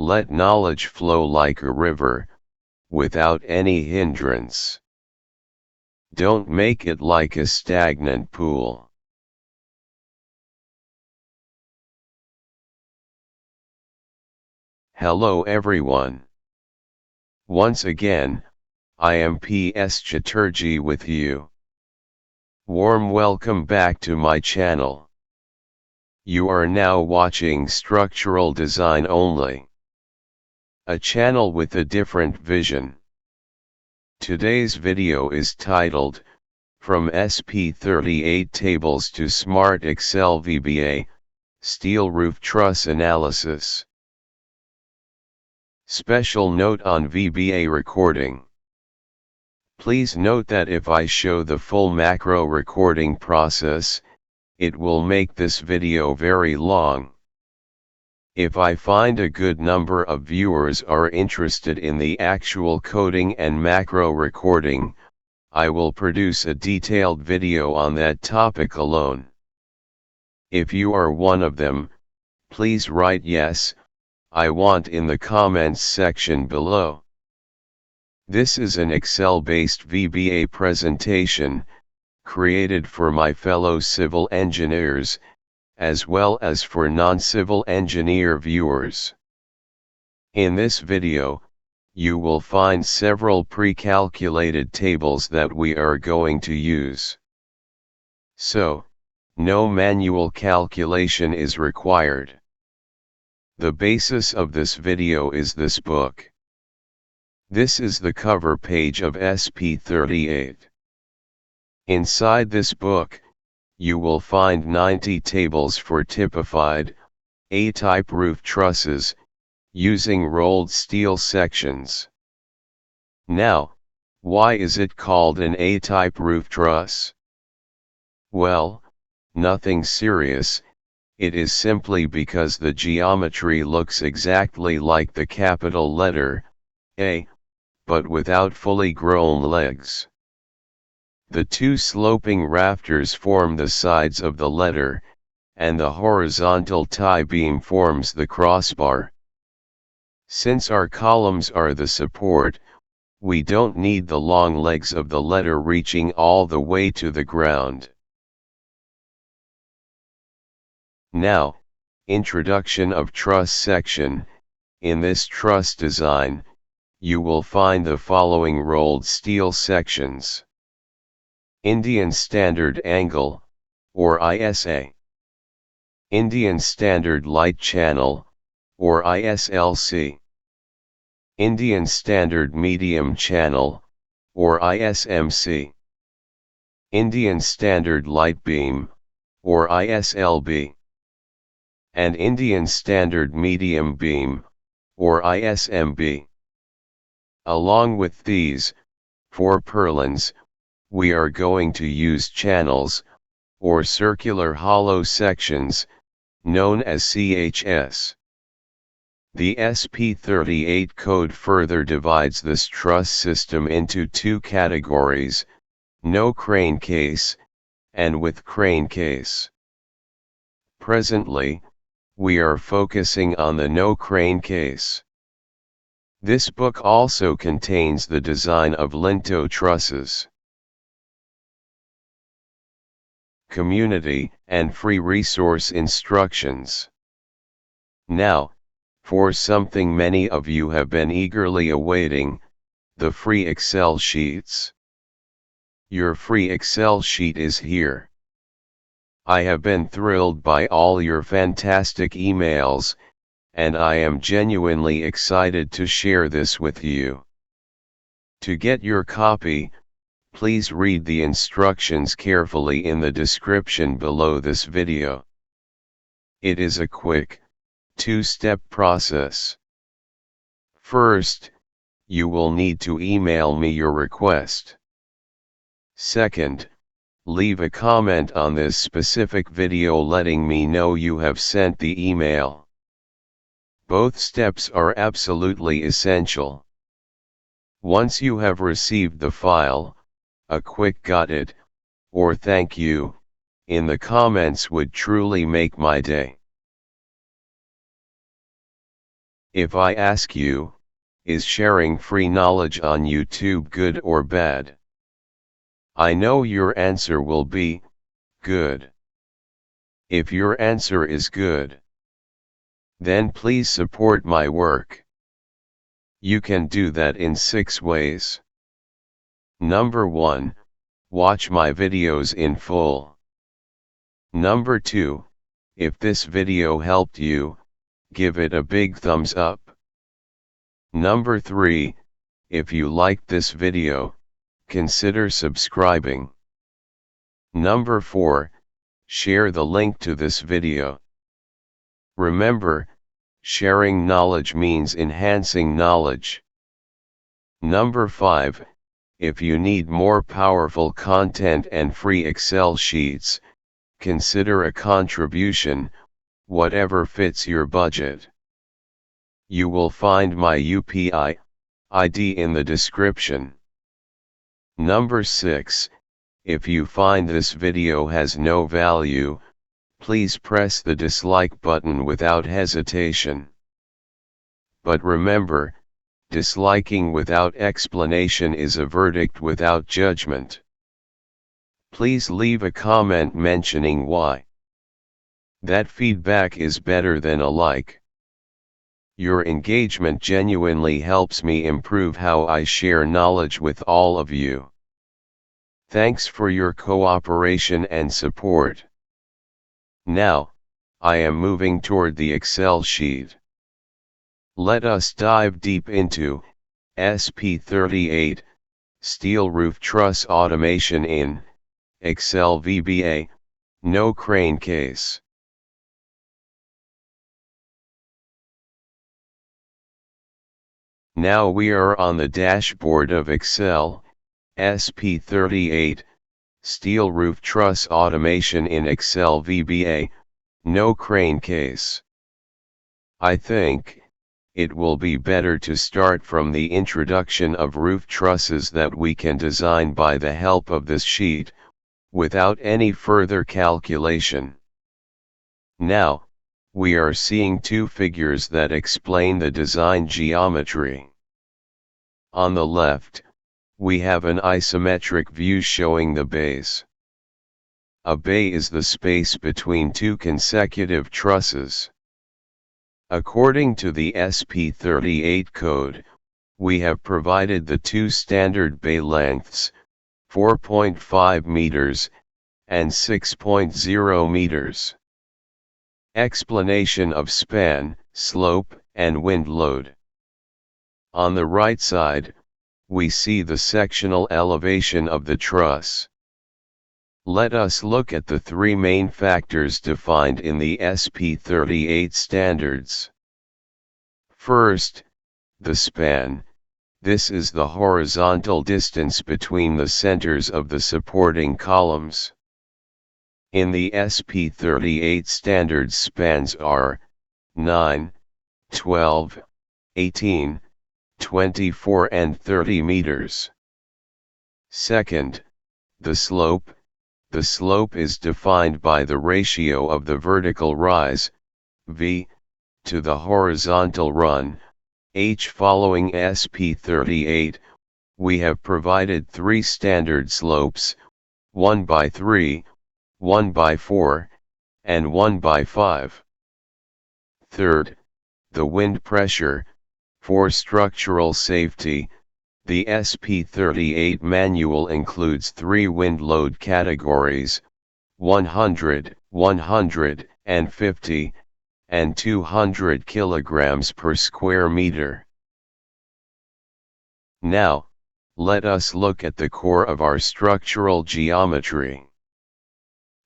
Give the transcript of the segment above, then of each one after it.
Let knowledge flow like a river, without any hindrance. Don't make it like a stagnant pool. Hello everyone. Once again, I am PS Chatterjee with you. Warm welcome back to my channel. You are now watching Structural Design Only, a channel with a different vision. Today's video is titled, From SP-38 Tables to Smart Excel VBA, Steel Roof Truss Analysis. Special note on VBA recording. Please note that if I show the full macro recording process, it will make this video very long. If I find a good number of viewers are interested in the actual coding and macro recording, I will produce a detailed video on that topic alone. If you are one of them, please write yes, I want in the comments section below. This is an Excel-based VBA presentation, created for my fellow civil engineers, as well as for non-civil engineer viewers. In this video, you will find several pre-calculated tables that we are going to use. So, no manual calculation is required. The basis of this video is this book. This is the cover page of SP-38. Inside this book, you will find 90 tables for typified, A-type roof trusses, using rolled steel sections. Now, why is it called an A-type roof truss? Well, nothing serious, it is simply because the geometry looks exactly like the capital letter, A, but without fully grown legs. The two sloping rafters form the sides of the letter, and the horizontal tie beam forms the crossbar. Since our columns are the support, we don't need the long legs of the letter reaching all the way to the ground. Now, introduction of truss section. In this truss design, you will find the following rolled steel sections. Indian Standard Angle, or ISA. Indian Standard Light Channel, or ISLC. Indian Standard Medium Channel, or ISMC. Indian Standard Light Beam, or ISLB. And Indian Standard Medium Beam, or ISMB. Along with these, for purlins, we are going to use channels, or circular hollow sections, known as CHS. The SP-38 code further divides this truss system into two categories, no crane case, and with crane case. Presently, we are focusing on the no crane case. This book also contains the design of lintel trusses. Community and free resource instructions. Now, for something many of you have been eagerly awaiting, the free Excel sheets. Your free Excel sheet is here. I have been thrilled by all your fantastic emails, and I am genuinely excited to share this with you. To get your copy, please read the instructions carefully in the description below this video. It is a quick, two-step process. First, you will need to email me your request. Second, leave a comment on this specific video letting me know you have sent the email. Both steps are absolutely essential. Once you have received the file, a quick "got it" or "thank you" in the comments would truly make my day. If I ask you, is sharing free knowledge on YouTube good or bad? I know your answer will be, good. If your answer is good, then please support my work. You can do that in 6 ways. Number 1, watch my videos in full. Number 2, if this video helped you, give it a big thumbs up. Number 3, if you liked this video, consider subscribing. Number 4, share the link to this video. Remember, sharing knowledge means enhancing knowledge. Number 5, if you need more powerful content and free Excel sheets, consider a contribution, whatever fits your budget. You will find my UPI ID in the description. Number 6, if you find this video has no value, please press the dislike button without hesitation. But remember, disliking without explanation is a verdict without judgment. Please leave a comment mentioning why. That feedback is better than a like. Your engagement genuinely helps me improve how I share knowledge with all of you. Thanks for your cooperation and support. Now, I am moving toward the Excel sheet. Let us dive deep into SP-38 Steel Roof Truss Automation in Excel VBA, no crane case. Now we are on the dashboard of Excel, SP-38 Steel Roof Truss Automation in Excel VBA, no crane case. I think it will be better to start from the introduction of roof trusses that we can design by the help of this sheet, without any further calculation. Now, we are seeing 2 figures that explain the design geometry. On the left, we have an isometric view showing the bays. A bay is the space between 2 consecutive trusses. According to the SP-38 code, we have provided the 2 standard bay lengths, 4.5 meters, and 6.0 meters. Explanation of span, slope, and wind load. On the right side, we see the sectional elevation of the truss. Let us look at the 3 main factors defined in the SP-38 standards. First, the span. This is the horizontal distance between the centers of the supporting columns. In the SP-38 standards, spans are 9, 12, 18, 24 and 30 meters. Second, the slope. The slope is defined by the ratio of the vertical rise, V, to the horizontal run, H. Following SP-38, we have provided 3 standard slopes, 1/3, 1/4, and 1/5. Third, the wind pressure. For structural safety, the SP-38 manual includes 3 wind load categories, 100, 150, and 200 kilograms per square meter. Now, let us look at the core of our structural geometry.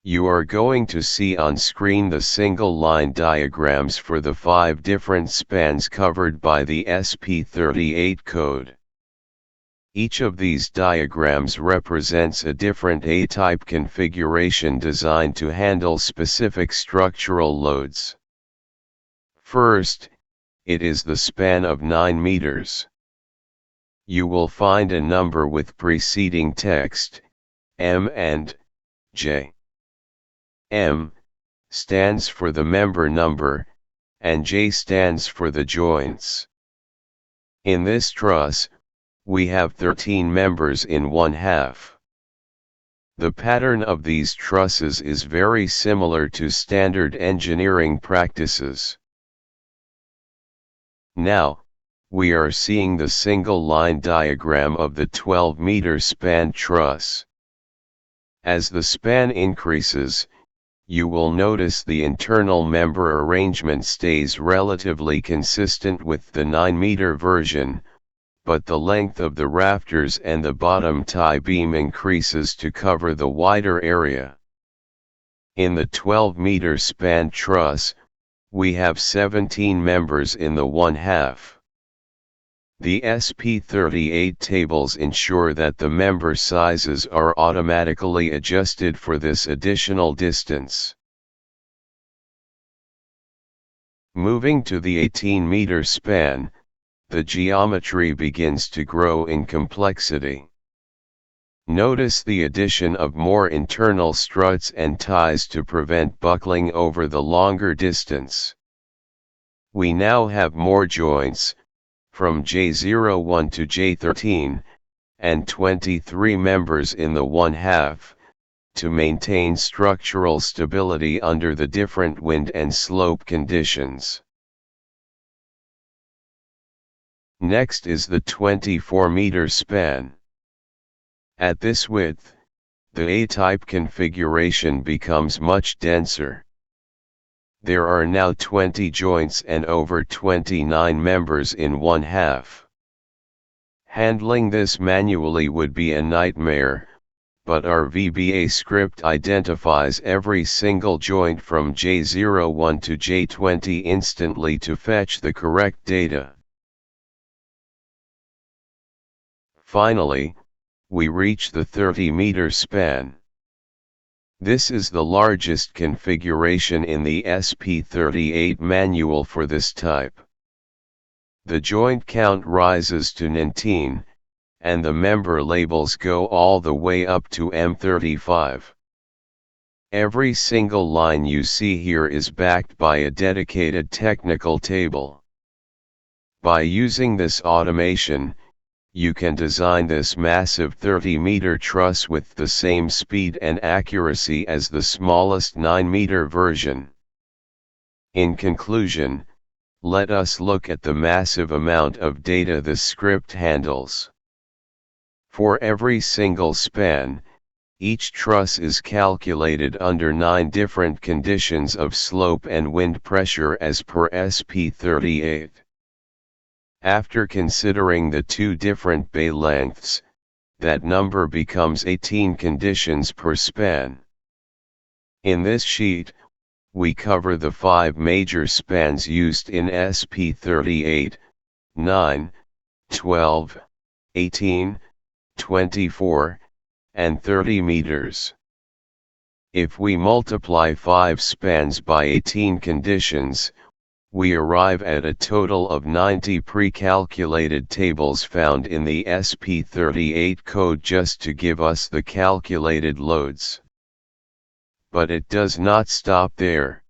You are going to see on screen the single line diagrams for the 5 different spans covered by the SP-38 code. Each of these diagrams represents a different A-type configuration designed to handle specific structural loads. First, it is the span of 9 meters. You will find a number with preceding text, M and J. M stands for the member number, and J stands for the joints. In this truss, we have 13 members in 1/2. The pattern of these trusses is very similar to standard engineering practices. Now, we are seeing the single line diagram of the 12-meter span truss. As the span increases, you will notice the internal member arrangement stays relatively consistent with the 9-meter version, but the length of the rafters and the bottom tie beam increases to cover the wider area. In the 12-meter span truss, we have 17 members in the 1/2. The SP-38 tables ensure that the member sizes are automatically adjusted for this additional distance. Moving to the 18-meter span, the geometry begins to grow in complexity. Notice the addition of more internal struts and ties to prevent buckling over the longer distance. We now have more joints, from J01 to J13, and 23 members in the 1/2, to maintain structural stability under the different wind and slope conditions. Next is the 24-meter span. At this width, the A-type configuration becomes much denser. There are now 20 joints and over 29 members in 1/2. Handling this manually would be a nightmare, but our VBA script identifies every single joint from J01 to J20 instantly to fetch the correct data. Finally, we reach the 30-meter span. This is the largest configuration in the SP-38 manual for this type. The joint count rises to 19, and the member labels go all the way up to M35. Every single line you see here is backed by a dedicated technical table. By using this automation, you can design this massive 30-meter truss with the same speed and accuracy as the smallest 9-meter version. In conclusion, let us look at the massive amount of data this script handles. For every single span, each truss is calculated under 9 different conditions of slope and wind pressure as per SP-38. After considering the 2 different bay lengths, that number becomes 18 conditions per span. In this sheet, we cover the 5 major spans used in SP-38, 9, 12, 18, 24, and 30 meters. If we multiply 5 spans by 18 conditions, we arrive at a total of 90 pre-calculated tables found in the SP-38 code just to give us the calculated loads. But it does not stop there.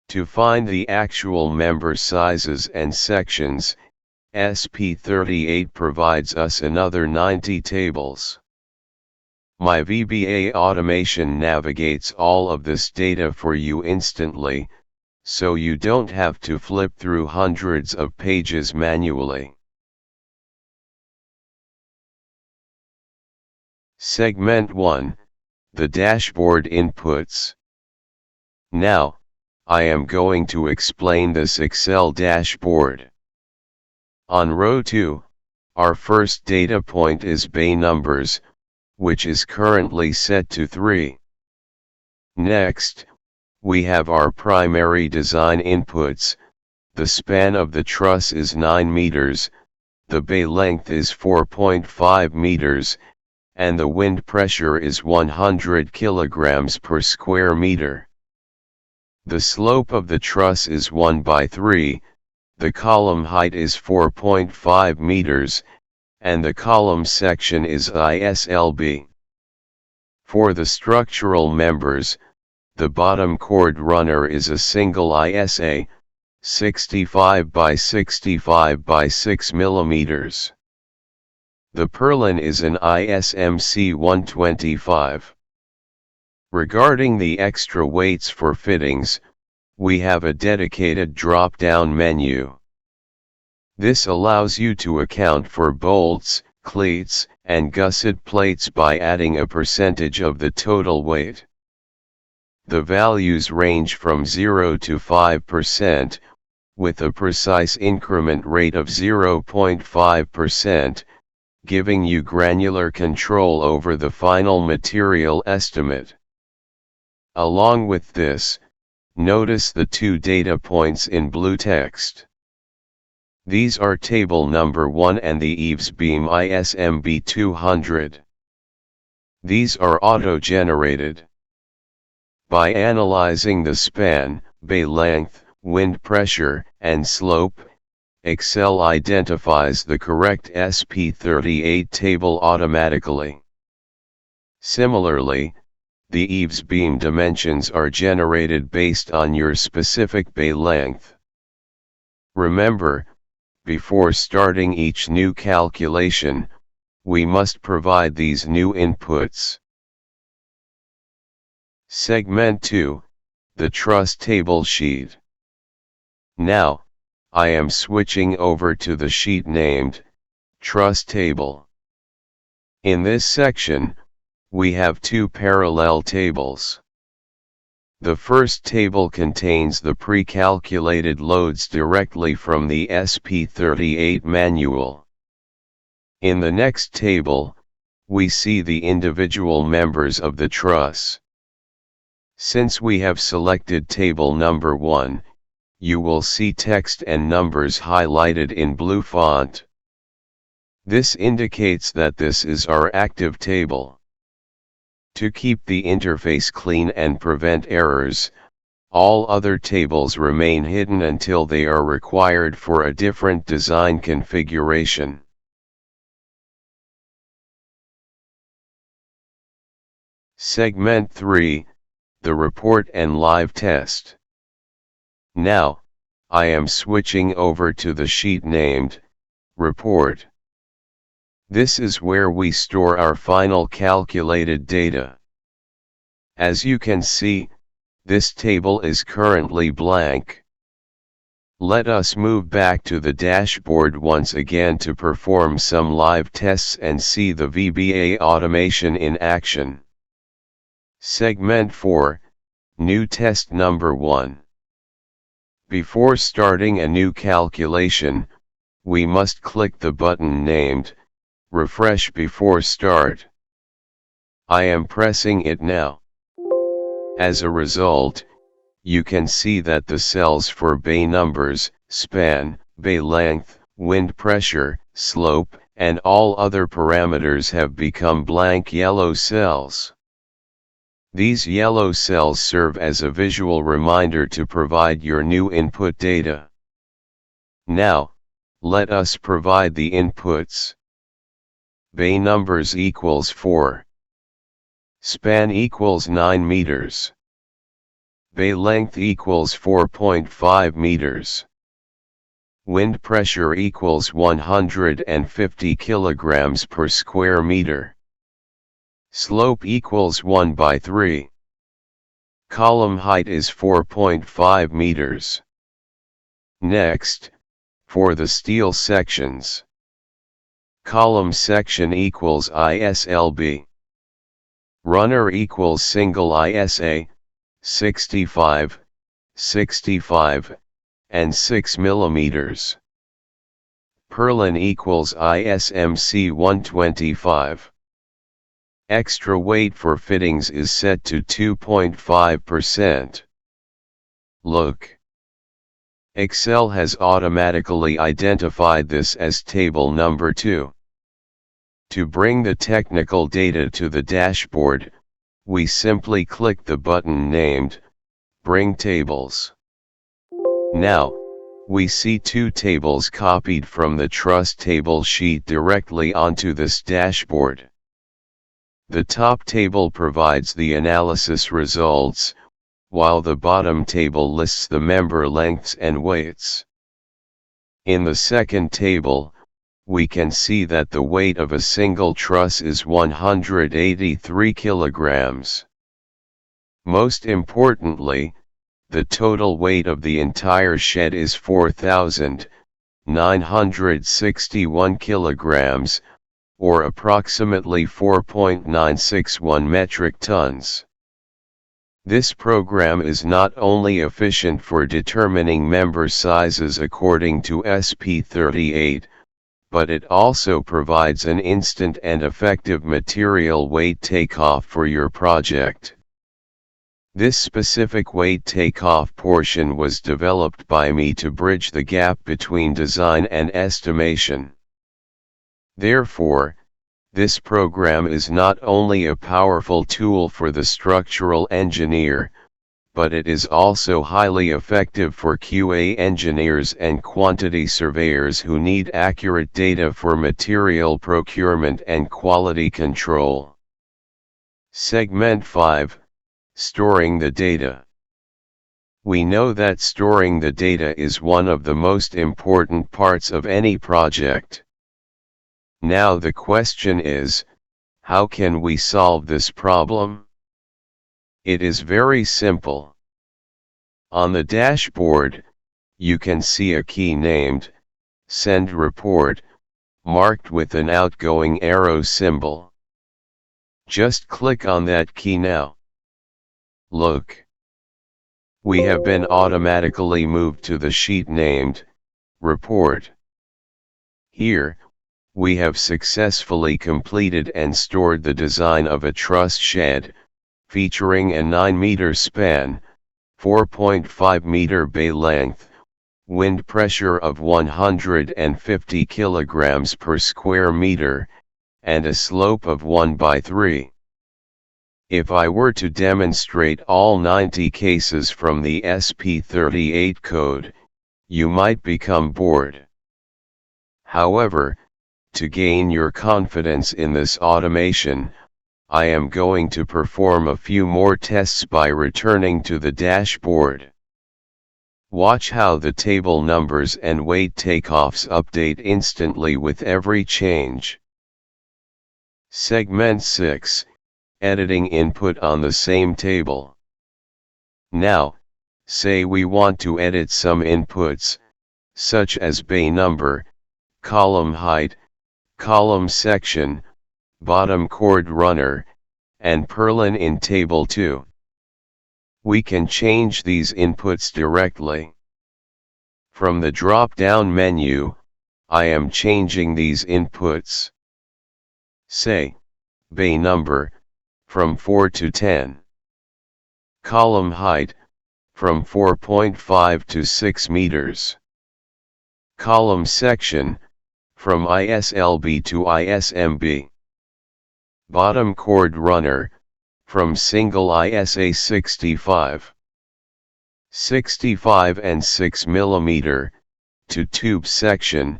To find the actual member sizes and sections, SP-38 provides us another 90 tables. My VBA automation navigates all of this data for you instantly, so you don't have to flip through hundreds of pages manually. Segment 1, the dashboard inputs. Now, I am going to explain this Excel dashboard. On row 2, our first data point is bay numbers, which is currently set to 3. Next, we have our primary design inputs. The span of the truss is 9 meters, the bay length is 4.5 meters, and the wind pressure is 100 kilograms per square meter. The slope of the truss is 1/3, the column height is 4.5 meters, and the column section is ISLB. For the structural members, the bottom chord runner is a single ISA, 65 by 65 by 6 mm. The purlin is an ISMC 125. Regarding the extra weights for fittings, we have a dedicated drop-down menu. This allows you to account for bolts, cleats, and gusset plates by adding a percentage of the total weight. The values range from 0 to 5%, with a precise increment rate of 0.5%, giving you granular control over the final material estimate. Along with this, notice the two data points in blue text. These are table number 1 and the eaves beam ISMB 200. These are auto-generated. By analyzing the span, bay length, wind pressure, and slope, Excel identifies the correct SP-38 table automatically. Similarly, the eaves beam dimensions are generated based on your specific bay length. Remember, before starting each new calculation, we must provide these new inputs. Segment 2, the truss table sheet. Now, I am switching over to the sheet named Truss Table. In this section, we have two parallel tables. The first table contains the pre-calculated loads directly from the SP-38 manual. In the next table, we see the individual members of the truss. Since we have selected table number 1, you will see text and numbers highlighted in blue font. This indicates that this is our active table. To keep the interface clean and prevent errors, all other tables remain hidden until they are required for a different design configuration. Segment 3, the report and live test. Now, I am switching over to the sheet named Report. This is where we store our final calculated data. As you can see, this table is currently blank. Let us move back to the dashboard once again to perform some live tests and see the VBA automation in action. Segment 4, new test number 1. Before starting a new calculation, we must click the button named Refresh before start. I am pressing it now. As a result, you can see that the cells for bay numbers, span, bay length, wind pressure, slope, and all other parameters have become blank yellow cells. These yellow cells serve as a visual reminder to provide your new input data. Now, let us provide the inputs. Bay numbers equals 4. Span equals 9 meters. Bay length equals 4.5 meters. Wind pressure equals 150 kilograms per square meter. Slope equals 1/3. Column height is 4.5 meters. Next, for the steel sections. Column section equals ISLB. Runner equals single ISA, 65, 65, and 6 millimeters. Purlin equals ISMC 125. Extra weight for fittings is set to 2.5%. Look. Excel has automatically identified this as table number 2. To bring the technical data to the dashboard, we simply click the button named Bring Tables. Now, we see two tables copied from the truss table sheet directly onto this dashboard. The top table provides the analysis results, while the bottom table lists the member lengths and weights. In the second table, we can see that the weight of a single truss is 183 kilograms. Most importantly, the total weight of the entire shed is 4,961 kilograms, or approximately 4.961 metric tons. This program is not only efficient for determining member sizes according to SP-38, but it also provides an instant and effective material weight takeoff for your project. This specific weight takeoff portion was developed by me to bridge the gap between design and estimation. Therefore, this program is not only a powerful tool for the structural engineer, but it is also highly effective for QA engineers and quantity surveyors who need accurate data for material procurement and quality control. Segment 5. Storing the data. We know that storing the data is one of the most important parts of any project. Now the question is, how can we solve this problem? It is very simple. On the dashboard, you can see a key named Send Report, marked with an outgoing arrow symbol. Just click on that key now. Look. We have been automatically moved to the sheet named Report. Here, we have successfully completed and stored the design of a truss shed, featuring a 9-meter span, 4.5-meter bay length, wind pressure of 150 kilograms per square meter, and a slope of 1/3. If I were to demonstrate all 90 cases from the SP-38 code, you might become bored. However, to gain your confidence in this automation, I am going to perform a few more tests by returning to the dashboard. Watch how the table numbers and weight takeoffs update instantly with every change. Segment 6. Editing input on the same table. Now, say we want to edit some inputs, such as bay number, column height, column section, bottom chord runner, and purlin in Table 2. We can change these inputs directly. From the drop-down menu, I am changing these inputs. Say, bay number, from 4 to 10. Column height, from 4.5 to 6 meters. Column section, from ISLB to ISMB. Bottom chord runner, from single ISA 65. 65 and 6 mm, to tube section,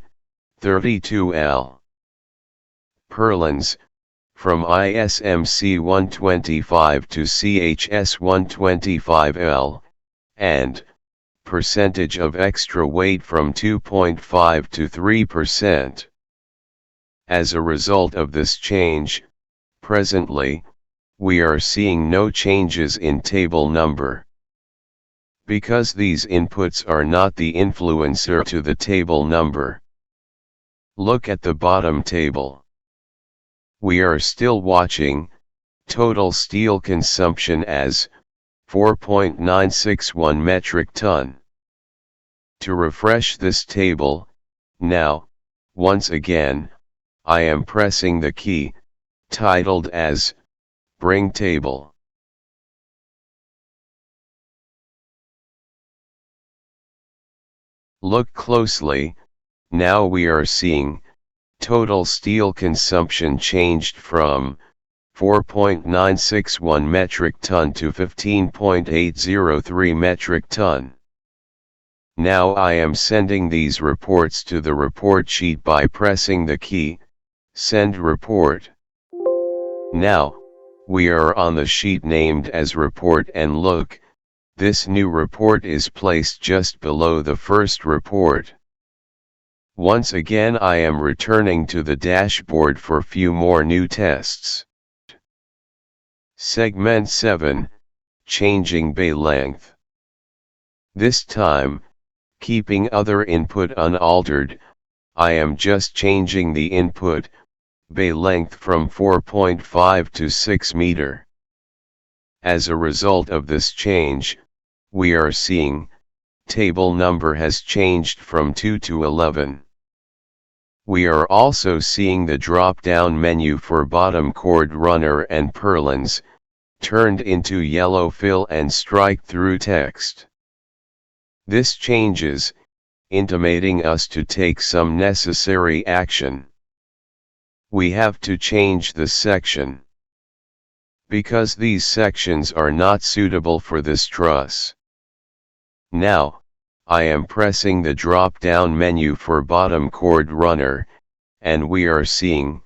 32L. Purlins, from ISMC 125 to CHS 125L, and percentage of extra weight from 2.5 to 3%. As a result of this change, presently, we are seeing no changes in table number. Because these inputs are not the influencer to the table number. Look at the bottom table. We are still watching total steel consumption as 4.961 metric ton. To refresh this table, now, once again, I am pressing the key, titled as Bring Table. Look closely, now we are seeing total steel consumption changed from 4.961 metric ton to 15.803 metric ton. Now I am sending these reports to the report sheet by pressing the key, Send Report. Now, we are on the sheet named as Report and look, this new report is placed just below the first report. Once again I am returning to the dashboard for few more new tests. Segment 7, changing bay length. This time, keeping other input unaltered, I am just changing the input, bay length from 4.5 to 6 meter. As a result of this change, we are seeing, table number has changed from 2 to 11. We are also seeing the drop-down menu for bottom chord runner and purlins, turned into yellow fill and strike-through text. This changes, intimating us to take some necessary action. We have to change the section, because these sections are not suitable for this truss. Now, I am pressing the drop-down menu for bottom chord runner, and we are seeing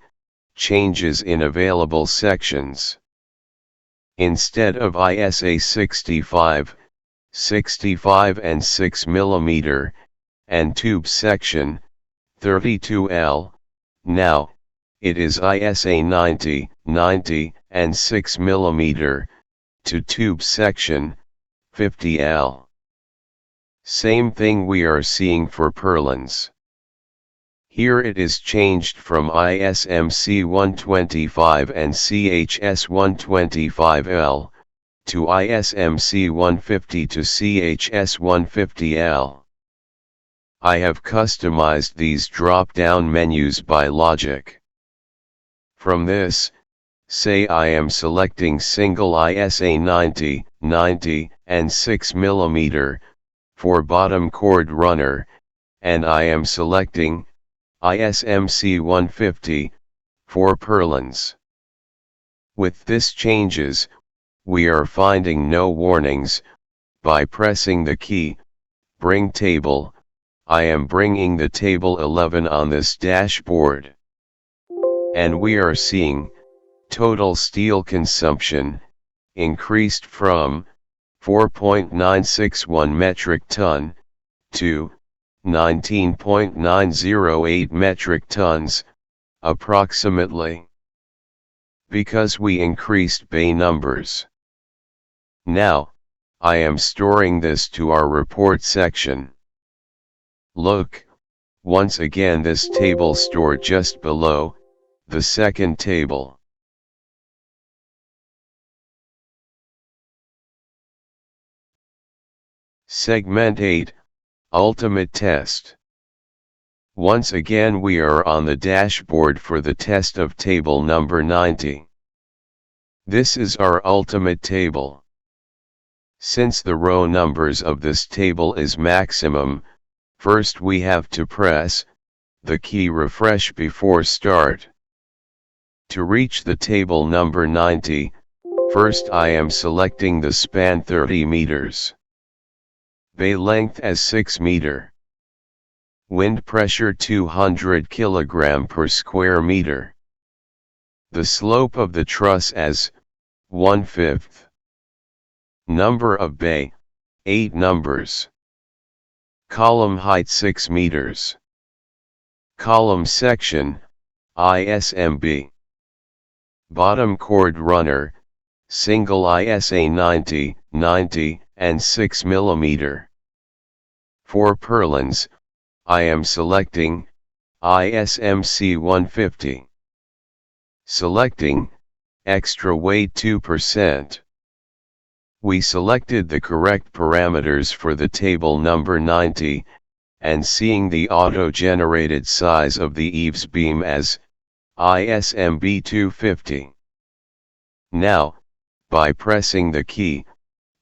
changes in available sections. Instead of ISA 65, 65 and 6 mm, and tube section, 32L, now, it is ISA 90, 90, and 6 mm, to tube section, 50L. Same thing we are seeing for purlins. Here it is changed from ISMC 125 and CHS 125L, to ISMC 150 to CHS 150L. I have customized these drop-down menus by logic. From this, say I am selecting single ISA 90, 90, and 6 mm, for bottom chord runner, and I am selecting ISMC 150, for purlins. With this changes, we are finding no warnings. By pressing the key, bring table, I am bringing the table 11 on this dashboard. And we are seeing, total steel consumption, increased from 4.961 metric ton, to 19.908 metric tons, approximately. Because we increased bay numbers. Now, I am storing this to our report section. Look, once again this table stored just below, the second table. Segment 8, Ultimate Test. Once again we are on the dashboard for the test of table number 90. This is our ultimate table. Since the row numbers of this table is maximum, first we have to press the key refresh before start. To reach the table number 90, first I am selecting the span 30 meters. Bay length as 6 meter. Wind pressure 200 kg per square meter. The slope of the truss as 1/5. Number of bay, 8 numbers. Column height 6 meters. Column section, ISMB. Bottom chord runner, single ISA 90, 90, and 6 mm. For purlins, I am selecting ISMC 150. Selecting extra weight 2%. We selected the correct parameters for the table number 90, and seeing the auto-generated size of the eaves beam as ISMB 250. Now, by pressing the key,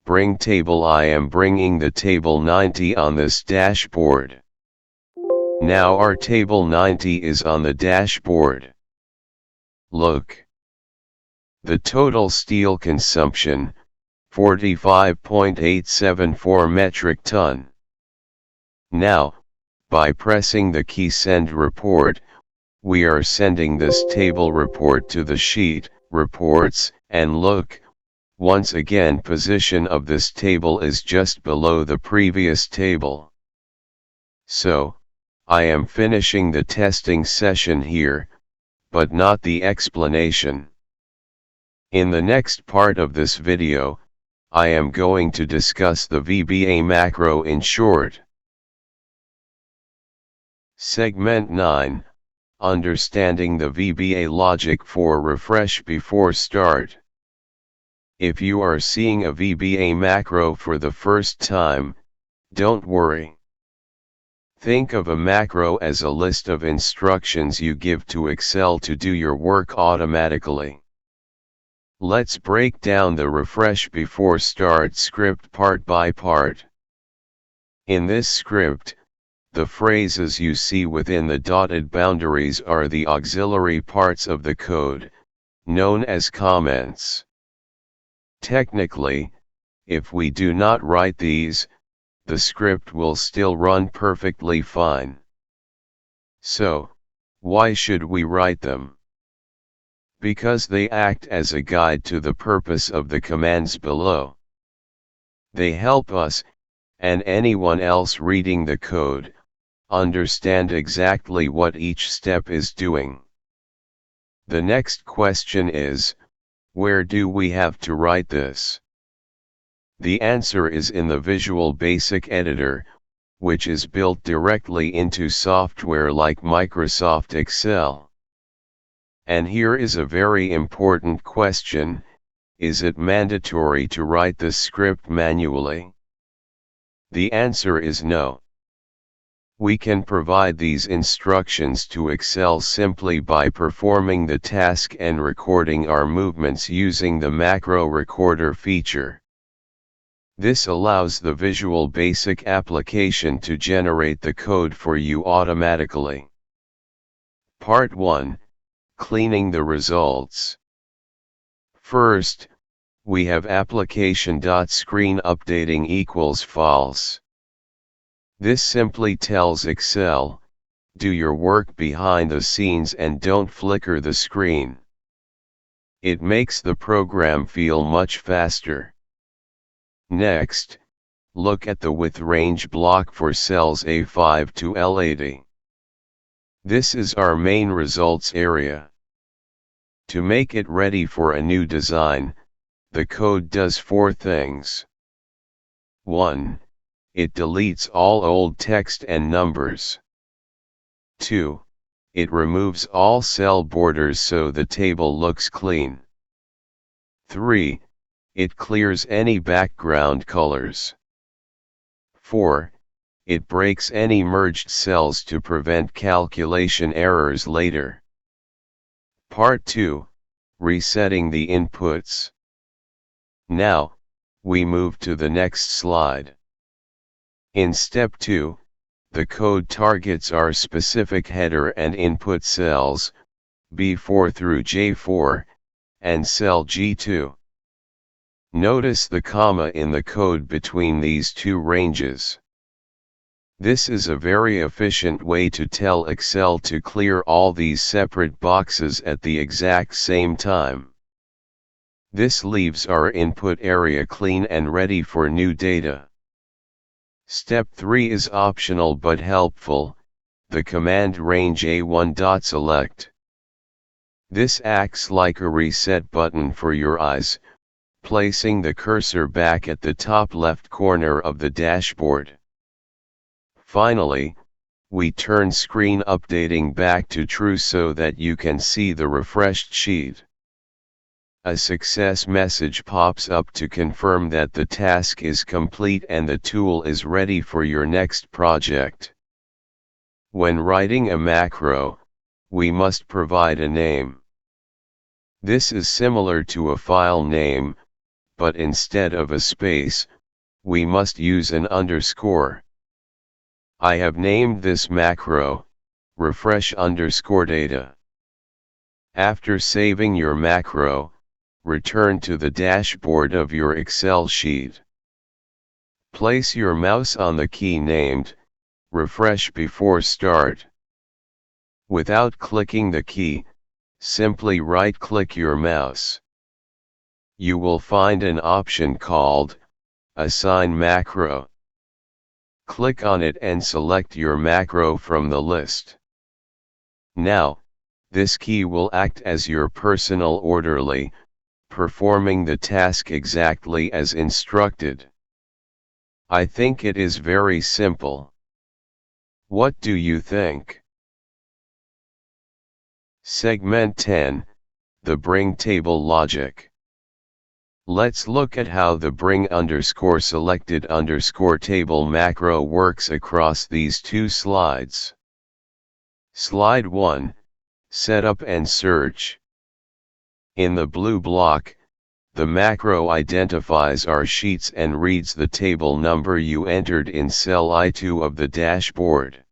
bring table, I am bringing the table 90 on this dashboard. Now our table 90 is on the dashboard. Look. The total steel consumption, 45.874 metric ton. Now, by pressing the key Send Report, we are sending this table report to the sheet, Reports, and look, Once again, position of this table is just below the previous table. So, I am finishing the testing session here, but not the explanation. In the next part of this video, I am going to discuss the VBA macro in short. Segment 9, Understanding the VBA logic for refresh before start. If you are seeing a VBA macro for the first time, don't worry. Think of a macro as a list of instructions you give to Excel to do your work automatically. Let's break down the refresh before start script part by part. In this script, the phrases you see within the dotted boundaries are the auxiliary parts of the code, known as comments. Technically, if we do not write these, the script will still run perfectly fine. So, why should we write them? Because they act as a guide to the purpose of the commands below. They help us, and anyone else reading the code, understand exactly what each step is doing. The next question is, where do we have to write this? The answer is in the Visual Basic Editor, which is built directly into software like Microsoft Excel. And here is a very important question: is it mandatory to write the script manually? The answer is no. We can provide these instructions to Excel simply by performing the task and recording our movements using the macro recorder feature. This allows the Visual Basic application to generate the code for you automatically. Part 1. Cleaning the results. First, we have application.screenUpdating equals false. This simply tells Excel, do your work behind the scenes and don't flicker the screen. It makes the program feel much faster. Next, look at the width range block for cells A5 to L80. This is our main results area. To make it ready for a new design, the code does 4 things. 1. It deletes all old text and numbers. 2. It removes all cell borders so the table looks clean. 3. It clears any background colors. 4. It breaks any merged cells to prevent calculation errors later. Part 2. Resetting the inputs. Now, we move to the next slide. In step 2, the code targets our specific header and input cells, B4 through J4, and cell G2. Notice the comma in the code between these two ranges. This is a very efficient way to tell Excel to clear all these separate boxes at the exact same time. This leaves our input area clean and ready for new data. Step 3 is optional but helpful, the command range A1.select. This acts like a reset button for your eyes, placing the cursor back at the top left corner of the dashboard. Finally, we turn screen updating back to true so that you can see the refreshed sheet. A success message pops up to confirm that the task is complete and the tool is ready for your next project. When writing a macro, we must provide a name. This is similar to a file name, but instead of a space, we must use an underscore. I have named this macro, refresh_data. After saving your macro, return to the dashboard of your Excel sheet. Place your mouse on the key named refresh before start. Without clicking the key, simply right-click your mouse. you will find an option called Assign Macro. Click on it and select your macro from the list. Now, this key will act as your personal orderly, performing the task exactly as instructed. I think it is very simple. What do you think? Segment 10, the bring table logic. Let's look at how the bring_selected_table macro works across these two slides. Slide 1, Setup and Search. In the blue block, the macro identifies our sheets and reads the table number you entered in cell I2 of the dashboard.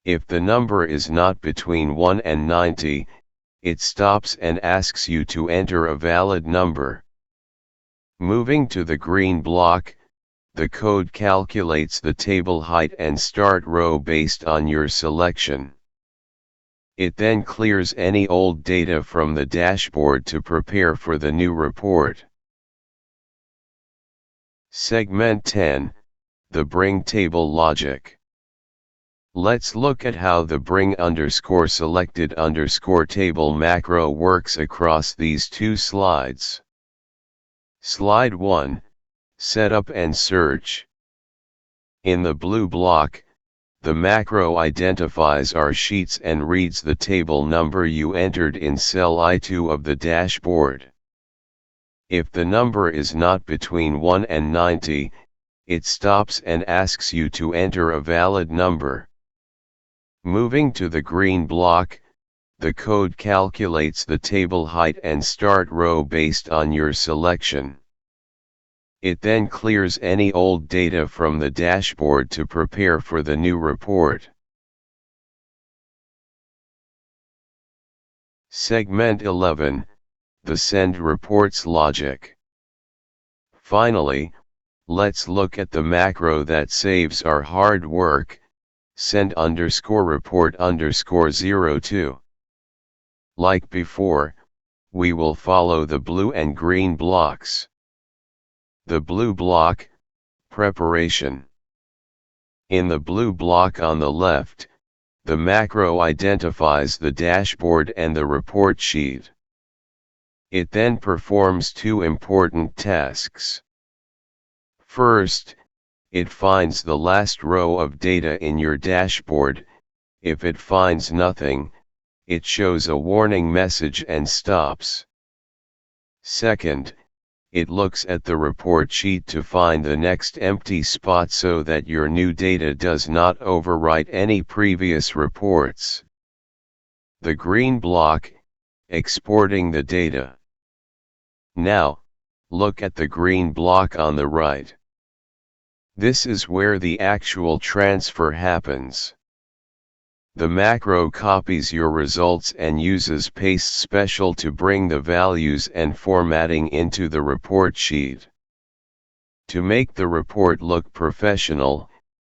If the number is not between 1 and 90, it stops and asks you to enter a valid number. Moving to the green block, the code calculates the table height and start row based on your selection. It then clears any old data from the dashboard to prepare for the new report. Segment 10, the bring table logic. Let's look at how the bring_selected_table macro works across these two slides. Slide 1, Setup and Search. In the blue block, the macro identifies our sheets and reads the table number you entered in cell I2 of the dashboard. If the number is not between 1 and 90, it stops and asks you to enter a valid number. Moving to the green block, the code calculates the table height and start row based on your selection. It then clears any old data from the dashboard to prepare for the new report. Segment 11, the send reports logic. Finally, let's look at the macro that saves our hard work, send_report_02. Like before, we will follow the blue and green blocks. The blue block, preparation. In the blue block on the left, the macro identifies the dashboard and the report sheet. It then performs two important tasks. First, it finds the last row of data in your dashboard. If it finds nothing, it shows a warning message and stops. Second, it looks at the report sheet to find the next empty spot so that your new data does not overwrite any previous reports. The green block, exporting the data. Now, look at the green block on the right. This is where the actual transfer happens. The macro copies your results and uses paste special to bring the values and formatting into the report sheet. To make the report look professional,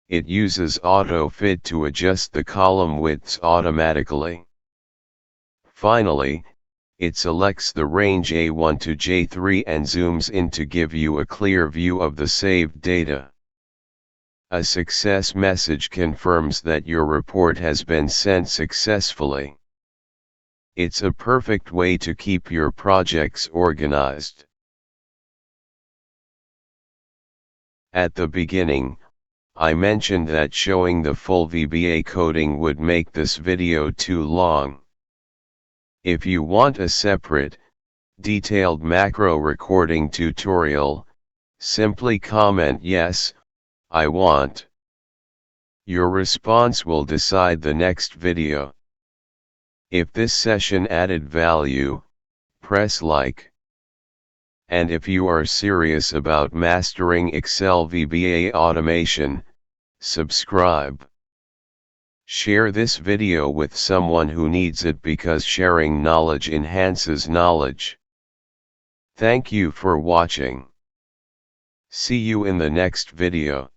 it uses auto-fit to adjust the column widths automatically. Finally, it selects the range A1 to J3 and zooms in to give you a clear view of the saved data. A success message confirms that your report has been sent successfully. It's a perfect way to keep your projects organized. At the beginning, I mentioned that showing the full VBA coding would make this video too long. If you want a separate, detailed macro recording tutorial, simply comment yes, I want. Your response will decide the next video. If this session added value, press like. And if you are serious about mastering Excel VBA automation, subscribe. Share this video with someone who needs it because sharing knowledge enhances knowledge. Thank you for watching. See you in the next video.